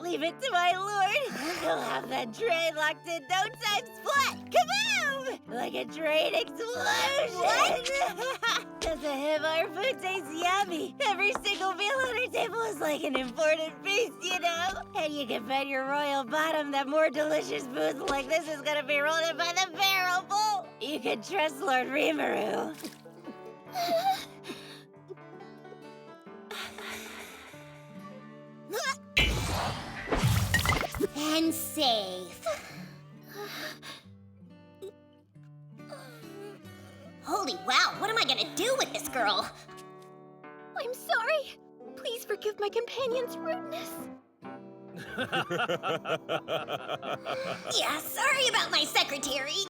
Leave it to my lord. He'll have that train locked in no time flat. Kaboom! Like a train explosion. What? Doesn't him our food tastes yummy. Every single meal on our table is like an important feast, you know? And you can bet your royal bottom that more delicious foods like this is gonna be rolled in by the barrel full. You can trust Lord Rimuru. And safe. Holy wow, what am I gonna do with this girl? I'm sorry. Please forgive my companion's rudeness. Yeah, sorry about my secretary.